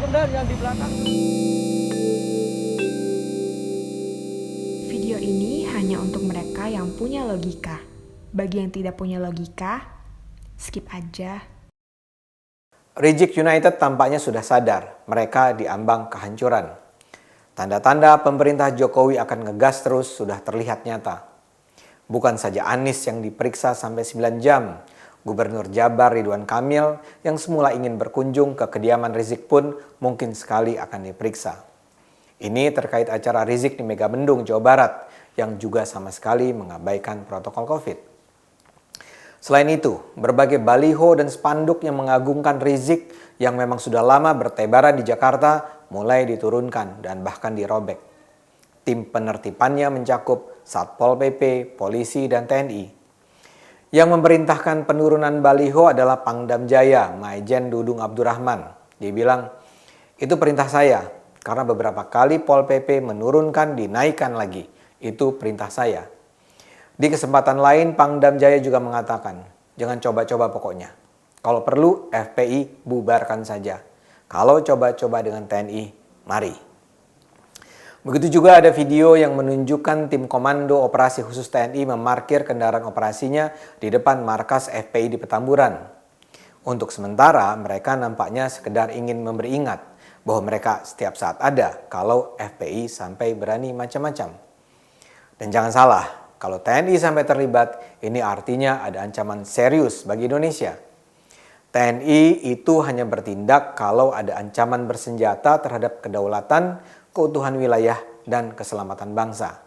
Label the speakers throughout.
Speaker 1: mundur yang di belakang.
Speaker 2: Video ini hanya untuk mereka yang punya logika. Bagi yang tidak punya logika, skip aja.
Speaker 3: Rizik United tampaknya sudah sadar mereka diambang kehancuran. Tanda-tanda pemerintah Jokowi akan ngegas terus sudah terlihat nyata. Bukan saja Anies yang diperiksa sampai 9 jam, Gubernur Jabar Ridwan Kamil yang semula ingin berkunjung ke kediaman Rizik pun mungkin sekali akan diperiksa. Ini terkait acara Rizik di Megamendung, Jawa Barat yang juga sama sekali mengabaikan protokol COVID. Selain itu, berbagai baliho dan spanduk yang mengagungkan Rizik yang memang sudah lama bertebaran di Jakarta mulai diturunkan dan bahkan dirobek. Tim penertibannya mencakup Satpol PP, polisi, dan TNI. Yang memerintahkan penurunan baliho adalah Pangdam Jaya, Maijen Dudung Abdurrahman. Dia bilang, itu perintah saya, karena beberapa kali Pol PP menurunkan, dinaikkan lagi. Itu perintah saya. Di kesempatan lain, Pangdam Jaya juga mengatakan, jangan coba-coba pokoknya. Kalau perlu, FPI bubarkan saja. Kalau coba-coba dengan TNI, mari. Begitu juga ada video yang menunjukkan tim komando operasi khusus TNI memarkir kendaraan operasinya di depan markas FPI di Petamburan. Untuk sementara, mereka nampaknya sekedar ingin memberi ingat bahwa mereka setiap saat ada kalau FPI sampai berani macam-macam. Dan jangan salah, kalau TNI sampai terlibat, ini artinya ada ancaman serius bagi Indonesia. TNI itu hanya bertindak kalau ada ancaman bersenjata terhadap kedaulatan, keutuhan wilayah, dan keselamatan bangsa.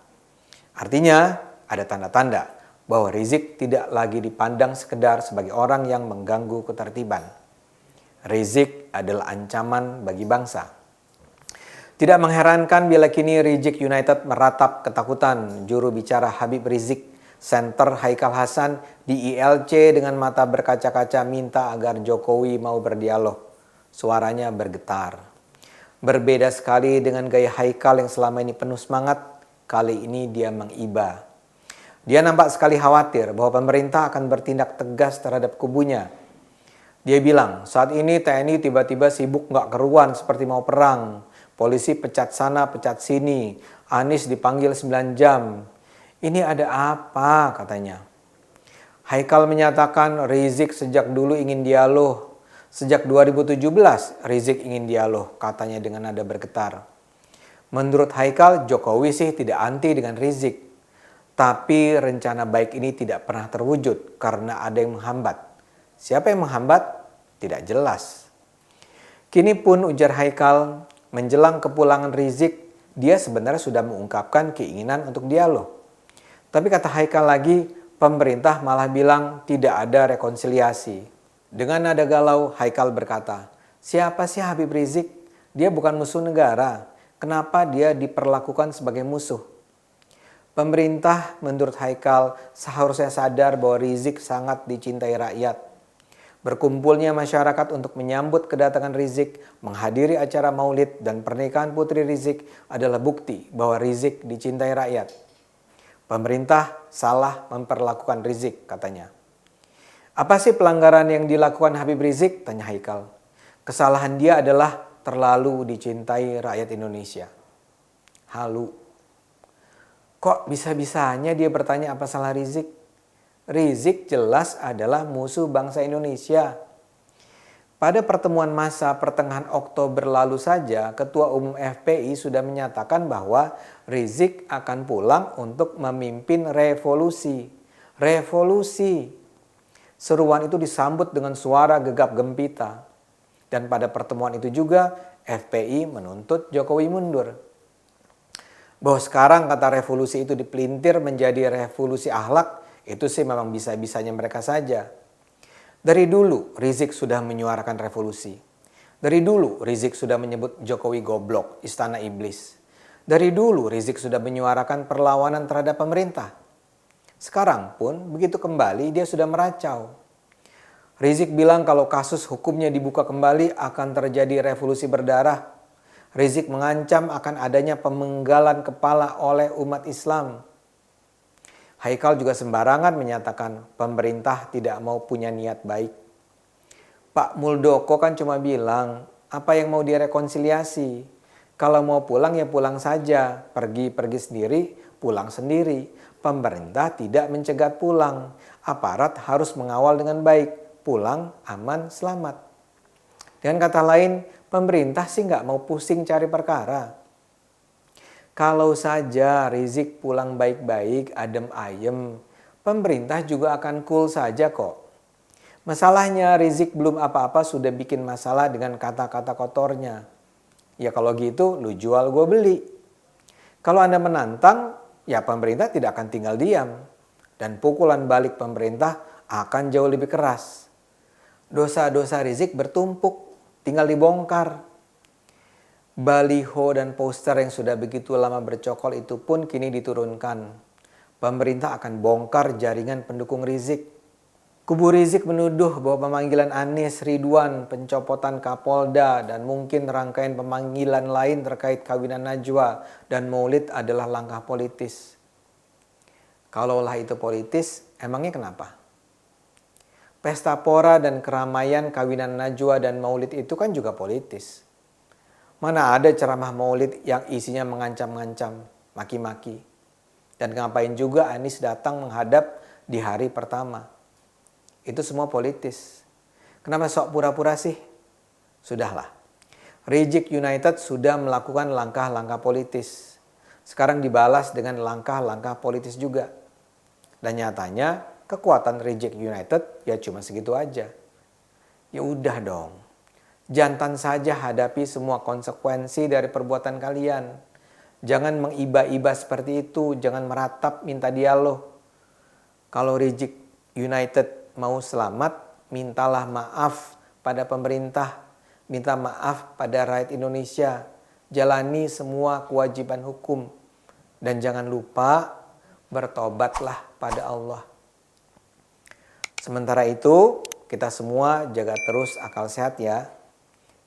Speaker 3: Artinya, ada tanda-tanda bahwa Rizik tidak lagi dipandang sekedar sebagai orang yang mengganggu ketertiban. Rizik adalah ancaman bagi bangsa. Tidak mengherankan bila kini Rizik United meratap ketakutan juru bicara Habib Rizik, Center Haikal Hasan di ILC dengan mata berkaca-kaca minta agar Jokowi mau berdialog. Suaranya bergetar. Berbeda sekali dengan gaya Haikal yang selama ini penuh semangat, kali ini dia mengiba. Dia nampak sekali khawatir bahwa pemerintah akan bertindak tegas terhadap kubunya. Dia bilang, saat ini TNI tiba-tiba sibuk gak keruan seperti mau perang. Polisi pecat sana, pecat sini. Anies dipanggil 9 jam. Ini ada apa katanya. Haikal menyatakan Rizik sejak dulu ingin dialog. Sejak 2017 Rizik ingin dialog, katanya dengan nada bergetar. Menurut Haikal, Jokowi sih tidak anti dengan Rizik. Tapi rencana baik ini tidak pernah terwujud karena ada yang menghambat. Siapa yang menghambat? Tidak jelas. Kini pun ujar Haikal, menjelang kepulangan Rizik, dia sebenarnya sudah mengungkapkan keinginan untuk dialog. Tapi kata Haikal lagi, pemerintah malah bilang tidak ada rekonsiliasi. Dengan nada galau, Haikal berkata, siapa sih Habib Rizik? Dia bukan musuh negara. Kenapa dia diperlakukan sebagai musuh? Pemerintah menurut Haikal seharusnya sadar bahwa Rizik sangat dicintai rakyat. Berkumpulnya masyarakat untuk menyambut kedatangan Rizik, menghadiri acara maulid dan pernikahan putri Rizik adalah bukti bahwa Rizik dicintai rakyat. Pemerintah salah memperlakukan Rizik, katanya. Apa sih pelanggaran yang dilakukan Habib Rizik? Tanya Haikal. Kesalahan dia adalah terlalu dicintai rakyat Indonesia. Halu. Kok bisa-bisanya dia bertanya apa salah Rizik? Rizik jelas adalah musuh bangsa Indonesia. Pada pertemuan massa pertengahan Oktober lalu saja, Ketua Umum FPI sudah menyatakan bahwa Rizik akan pulang untuk memimpin revolusi. Revolusi. Seruan itu disambut dengan suara gegap gempita. Dan pada pertemuan itu juga FPI menuntut Jokowi mundur. Bahwa sekarang kata revolusi itu dipelintir menjadi revolusi akhlak, itu sih memang bisa-bisanya mereka saja. Dari dulu Rizik sudah menyuarakan revolusi. Dari dulu Rizik sudah menyebut Jokowi goblok, istana iblis. Dari dulu Rizik sudah menyuarakan perlawanan terhadap pemerintah. Sekarang pun begitu kembali dia sudah meracau. Rizik bilang kalau kasus hukumnya dibuka kembali akan terjadi revolusi berdarah. Rizik mengancam akan adanya pemenggalan kepala oleh umat Islam. Haikal juga sembarangan menyatakan pemerintah tidak mau punya niat baik. Pak Muldoko kan cuma bilang Apa yang mau direkonsiliasi? Kalau mau pulang ya pulang saja, pergi sendiri, pulang sendiri. Pemerintah tidak mencegat pulang. Aparat harus mengawal dengan baik, pulang aman selamat. Dengan kata lain, pemerintah sih nggak mau pusing cari perkara. Kalau saja Rizik pulang baik-baik, adem ayem, pemerintah juga akan cool saja kok. Masalahnya Rizik belum apa-apa sudah bikin masalah dengan kata-kata kotornya. Ya kalau gitu lu jual gue beli. Kalau Anda menantang, ya pemerintah tidak akan tinggal diam. Dan pukulan balik pemerintah akan jauh lebih keras. Dosa-dosa Rizik bertumpuk, tinggal dibongkar. Baliho dan poster yang sudah begitu lama bercokol itu pun kini diturunkan. Pemerintah akan bongkar jaringan pendukung Rizik. Kubu Rizik menuduh bahwa pemanggilan Anies, Ridwan, pencopotan Kapolda, dan mungkin rangkaian pemanggilan lain terkait kawinan Najwa dan Maulid adalah langkah politis. Kalaulah itu politis, emangnya kenapa? Pesta pora dan keramaian kawinan Najwa dan Maulid itu kan juga politis. Mana ada ceramah Maulid yang isinya mengancam-ngancam, maki-maki. Dan ngapain juga Anies datang menghadap di hari pertama. Itu semua politis. Kenapa sok pura-pura sih? Sudahlah. Rizik United sudah melakukan langkah-langkah politis. Sekarang dibalas dengan langkah-langkah politis juga. Dan nyatanya kekuatan Rizik United ya cuma segitu aja. Ya udah dong. Jantan saja hadapi semua konsekuensi dari perbuatan kalian. Jangan mengiba-iba seperti itu. Jangan meratap minta dialog. Kalau Rizik United mau selamat, mintalah maaf pada pemerintah. Minta maaf pada rakyat Indonesia. Jalani semua kewajiban hukum. Dan jangan lupa bertobatlah pada Allah. Sementara itu, kita semua jaga terus akal sehat ya.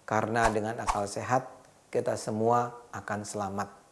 Speaker 3: Karena dengan akal sehat, kita semua akan selamat.